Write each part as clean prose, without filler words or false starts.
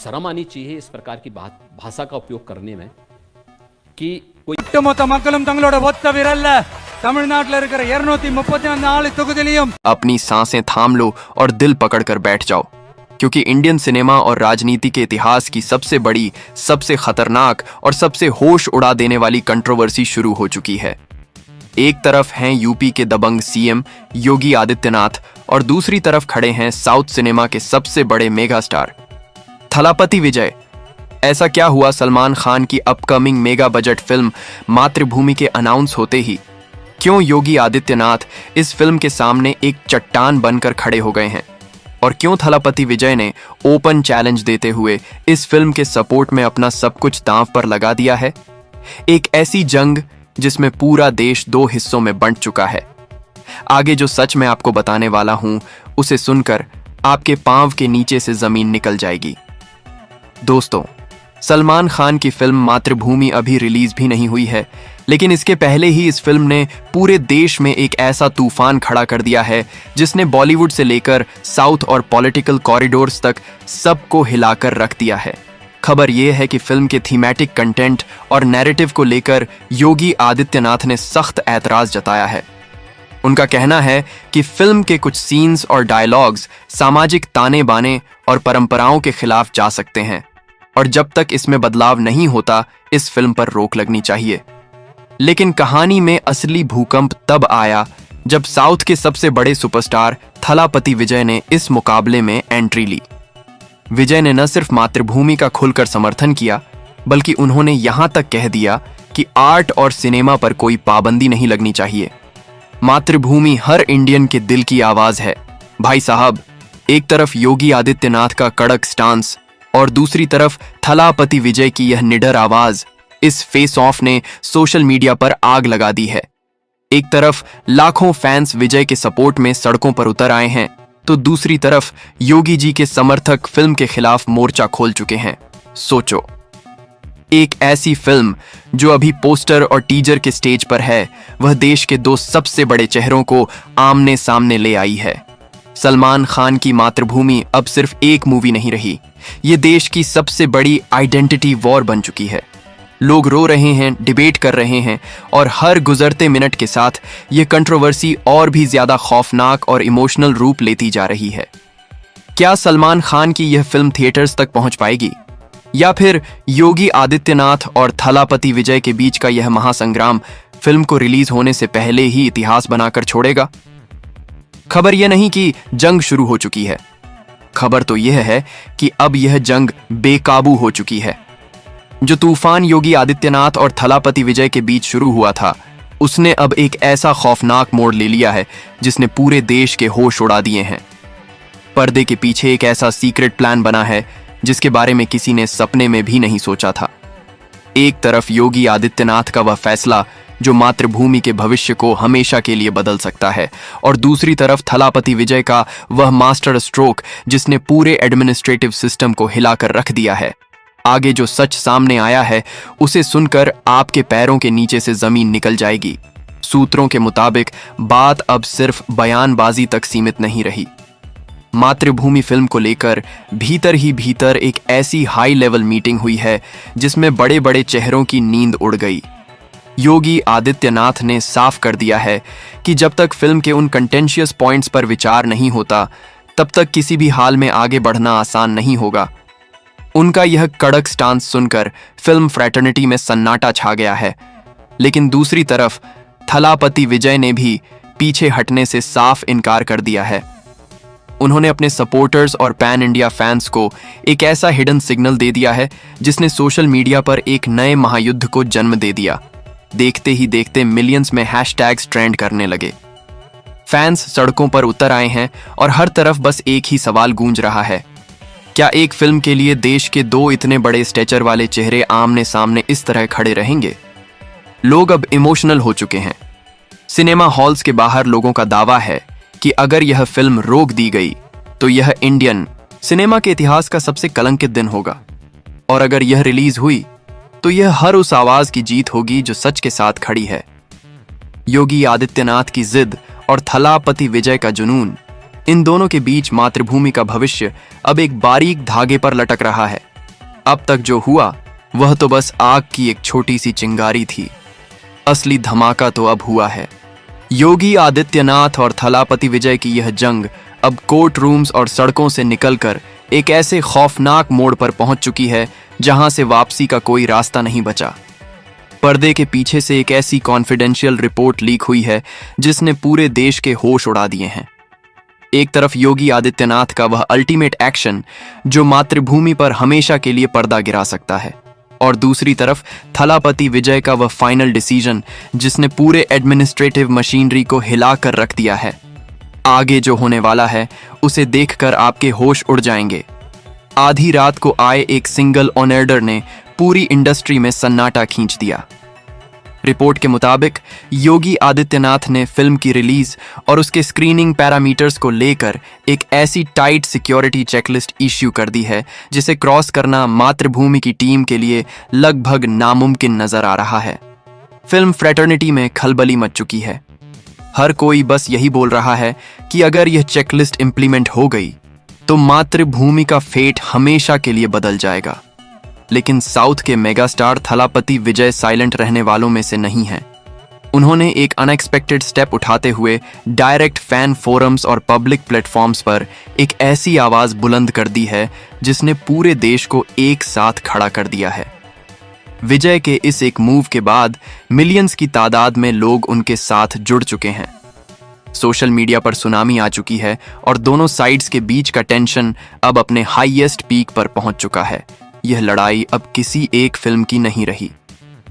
शर्म आनी चाहिए इस प्रकार की भाषा का उपयोग करने में कि कोई ஒட்டுமொத்த மக்களும் தங்களோட ஒத்த விரல்ல தமிழ்நாட்டில் இருக்கிற 234 தொகுதியிலும் अपनी सांसें थाम लो और दिल पकड़कर बैठ जाओ, क्योंकि इंडियन सिनेमा और राजनीति के इतिहास की सबसे बड़ी, सबसे खतरनाक और सबसे होश उड़ा देने वाली कंट्रोवर्सी शुरू हो चुकी है। एक तरफ हैं यूपी के दबंग सीएम योगी आदित्यनाथ और दूसरी तरफ खड़े हैं साउथ सिनेमा के सबसे बड़े मेगा स्टार थलापति विजय। ऐसा क्या हुआ सलमान खान की अपकमिंग मेगा बजट फिल्म मातृभूमि के अनाउंस होते ही क्यों योगी आदित्यनाथ इस फिल्म के सामने एक चट्टान बनकर खड़े हो गए हैं, और क्यों थलापति विजय ने ओपन चैलेंज देते हुए इस फिल्म के सपोर्ट में अपना सब कुछ दांव पर लगा दिया है। एक ऐसी जंग जिसमें पूरा देश दो हिस्सों में बंट चुका है। आगे जो सच मैं आपको बताने वाला हूं उसे सुनकर आपके पांव के नीचे से जमीन निकल जाएगी। दोस्तों, सलमान खान की फिल्म मातृभूमि अभी रिलीज भी नहीं हुई है, लेकिन इसके पहले ही इस फिल्म ने पूरे देश में एक ऐसा तूफान खड़ा कर दिया है जिसने बॉलीवुड से लेकर साउथ और पॉलिटिकल कॉरिडोर्स तक सबको हिलाकर रख दिया है। खबर यह है कि फिल्म के थीमेटिक कंटेंट और नैरेटिव को लेकर योगी आदित्यनाथ ने सख्त ऐतराज जताया है। उनका कहना है कि फिल्म के कुछ सीन्स और डायलॉग्स सामाजिक ताने बाने और परंपराओं के खिलाफ जा सकते हैं, और जब तक इसमें बदलाव नहीं होता इस फिल्म पर रोक लगनी चाहिए। लेकिन कहानी में असली भूकंप तब आया जब साउथ के सबसे बड़े सुपरस्टार थलापति विजय ने इस मुकाबले में एंट्री ली। विजय ने न सिर्फ मातृभूमि का खुलकर समर्थन किया, बल्कि उन्होंने यहां तक कह दिया कि आर्ट और सिनेमा पर कोई पाबंदी नहीं लगनी चाहिए। मातृभूमि हर इंडियन के दिल की आवाज है। भाई साहब, एक तरफ योगी आदित्यनाथ का कड़क स्टांस और दूसरी तरफ थलापति विजय की यह निडर आवाज, इस फेस ऑफ ने सोशल मीडिया पर आग लगा दी है। एक तरफ लाखों फैंस विजय के सपोर्ट में सड़कों पर उतर आए हैं, तो दूसरी तरफ योगी जी के समर्थक फिल्म के खिलाफ मोर्चा खोल चुके हैं। सोचो, एक ऐसी फिल्म जो अभी पोस्टर और टीजर के स्टेज पर है, वह देश के दो सबसे बड़े चेहरों को आमने सामने ले आई है। सलमान खान की मातृभूमि अब सिर्फ एक मूवी नहीं रही, ये देश की सबसे बड़ी आइडेंटिटी वॉर बन चुकी है। लोग रो रहे हैं, डिबेट कर रहे हैं, और हर गुजरते मिनट के साथ ये कंट्रोवर्सी और भी ज्यादा खौफनाक और इमोशनल रूप लेती जा रही है। क्या सलमान खान की यह फिल्म थिएटर्स तक पहुंच पाएगी, या फिर योगी आदित्यनाथ और थलापति विजय के बीच का यह महासंग्राम फिल्म को रिलीज होने से पहले ही इतिहास बनाकर छोड़ेगा? खबर यह नहीं कि जंग शुरू हो चुकी है, खबर तो यह है कि अब यह जंग बेकाबू हो चुकी है। जो तूफान योगी आदित्यनाथ और थलापति विजय के बीच शुरू हुआ था, उसने अब एक ऐसा खौफनाक मोड़ ले लिया है जिसने पूरे देश के होश उड़ा दिए हैं। पर्दे के पीछे एक ऐसा सीक्रेट प्लान बना है जिसके बारे में किसी ने सपने में भी नहीं सोचा था। एक तरफ योगी आदित्यनाथ का वह फैसला जो मातृभूमि के भविष्य को हमेशा के लिए बदल सकता है, और दूसरी तरफ थलापति विजय का वह मास्टर स्ट्रोक जिसने पूरे एडमिनिस्ट्रेटिव सिस्टम को हिलाकर रख दिया है। आगे जो सच सामने आया है उसे सुनकर आपके पैरों के नीचे से जमीन निकल जाएगी। सूत्रों के मुताबिक बात अब सिर्फ बयानबाजी तक सीमित नहीं रही। मातृभूमि फिल्म को लेकर भीतर ही भीतर एक ऐसी हाई लेवल मीटिंग हुई है जिसमें बड़े बड़े चेहरों की नींद उड़ गई। योगी आदित्यनाथ ने साफ कर दिया है कि जब तक फिल्म के उन कंटेंशियस पॉइंट्स पर विचार नहीं होता, तब तक किसी भी हाल में आगे बढ़ना आसान नहीं होगा। उनका यह कड़क स्टांस सुनकर फिल्म फ्रैटर्निटी में सन्नाटा छा गया है। लेकिन दूसरी तरफ थलापति विजय ने भी पीछे हटने से साफ इनकार कर दिया है। उन्होंने अपने सपोर्टर्स और पैन इंडिया फैंस को एक ऐसा हिडन सिग्नल दे दिया है जिसने सोशल मीडिया पर एक नए महायुद्ध को जन्म दे दिया। देखते ही देखते मिलियंस में हैशटैग्स ट्रेंड करने लगे। फैंस सड़कों पर उतर आए हैं और हर तरफ बस एक ही सवाल गूंज रहा है, क्या एक फिल्म के लिए देश के दो इतने बड़े स्टेचर वाले चेहरे आमने सामने इस तरह खड़े रहेंगे? लोग अब इमोशनल हो चुके हैं। सिनेमा हॉल्स के बाहर लोगों का दावा है कि अगर यह फिल्म रोक दी गई तो यह इंडियन सिनेमा के इतिहास का सबसे कलंकित दिन होगा, और अगर यह रिलीज हुई तो यह हर उस आवाज की जीत होगी जो सच के साथ खड़ी है। योगी आदित्यनाथ की जिद और थलापति विजय का जुनून, इन दोनों के बीच मातृभूमि का भविष्य अब एक बारीक धागे पर लटक रहा है। अब तक जो हुआ वह तो बस आग की एक छोटी सी चिंगारी थी। असली धमाका तो अब हुआ है। योगी आदित्यनाथ और थलापति विजय की यह जंग अब कोर्ट रूम्स और सड़कों से निकलकर एक ऐसे खौफनाक मोड़ पर पहुंच चुकी है जहां से वापसी का कोई रास्ता नहीं बचा। पर्दे के पीछे से एक ऐसी कॉन्फिडेंशियल रिपोर्ट लीक हुई है जिसने पूरे देश के होश उड़ा दिए हैं। एक तरफ योगी आदित्यनाथ का वह अल्टीमेट एक्शन जो मातृभूमि पर हमेशा के लिए पर्दा गिरा सकता है, और दूसरी तरफ थलापति विजय का वह फाइनल डिसीजन जिसने पूरे एडमिनिस्ट्रेटिव मशीनरी को हिला कर रख दिया है। आगे जो होने वाला है उसे देखकर आपके होश उड़ जाएंगे। आधी रात को आए एक सिंगल ऑनर्डर ने पूरी इंडस्ट्री में सन्नाटा खींच दिया। रिपोर्ट के मुताबिक योगी आदित्यनाथ ने फिल्म की रिलीज और उसके स्क्रीनिंग पैरामीटर्स को लेकर एक ऐसी टाइट सिक्योरिटी चेकलिस्ट इश्यू कर दी है जिसे क्रॉस करना मातृभूमि की टीम के लिए लगभग नामुमकिन नजर आ रहा है। फिल्म फ्रेटर्निटी में खलबली मच चुकी है। हर कोई बस यही बोल रहा है कि अगर यह चेकलिस्ट इंप्लीमेंट हो गई तो मातृभूमि का फेट हमेशा के लिए बदल जाएगा। लेकिन साउथ के मेगास्टार थलापति विजय साइलेंट रहने वालों में से नहीं हैं। उन्होंने एक अनएक्सपेक्टेड स्टेप उठाते हुए डायरेक्ट फैन फोरम्स और पब्लिक प्लेटफॉर्म्स पर एक ऐसी आवाज बुलंद कर दी है जिसने पूरे देश को एक साथ खड़ा कर दिया है। विजय के इस एक मूव के बाद मिलियंस की तादाद में लोग उनके साथ जुड़ चुके हैं। सोशल मीडिया पर सुनामी आ चुकी है और दोनों साइड्स के बीच का टेंशन अब अपने हाईएस्ट पीक पर पहुंच चुका है। यह लड़ाई अब किसी एक फिल्म की नहीं रही।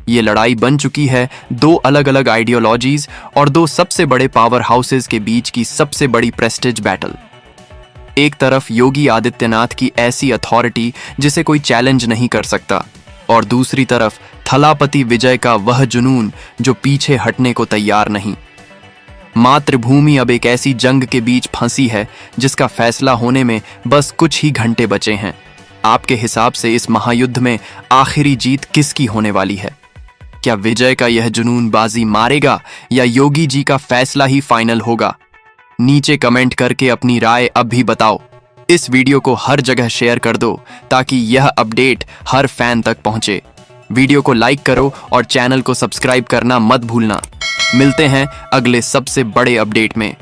यह लड़ाई बन चुकी है दो अलग अलग आइडियोलॉजीज और दो सबसे बड़े पावर हाउसेस के बीच की सबसे बड़ी प्रेस्टिज बैटल। एक तरफ योगी आदित्यनाथ की ऐसी अथॉरिटी जिसे कोई चैलेंज नहीं कर सकता, और दूसरी तरफ थलापति विजय का वह जुनून जो पीछे हटने को तैयार नहीं। मातृभूमि अब एक ऐसी जंग के बीच फंसी है जिसका फैसला होने में बस कुछ ही घंटे बचे हैं। आपके हिसाब से इस महायुद्ध में आखिरी जीत किसकी होने वाली है? क्या विजय का यह जुनून बाजी मारेगा या योगी जी का फैसला ही फाइनल होगा? नीचे कमेंट करके अपनी राय अब भी बताओ। इस वीडियो को हर जगह शेयर कर दो ताकि यह अपडेट हर फैन तक पहुंचे। वीडियो को लाइक करो और चैनल को सब्सक्राइब करना मत भूलना। मिलते हैं अगले सबसे बड़े अपडेट में।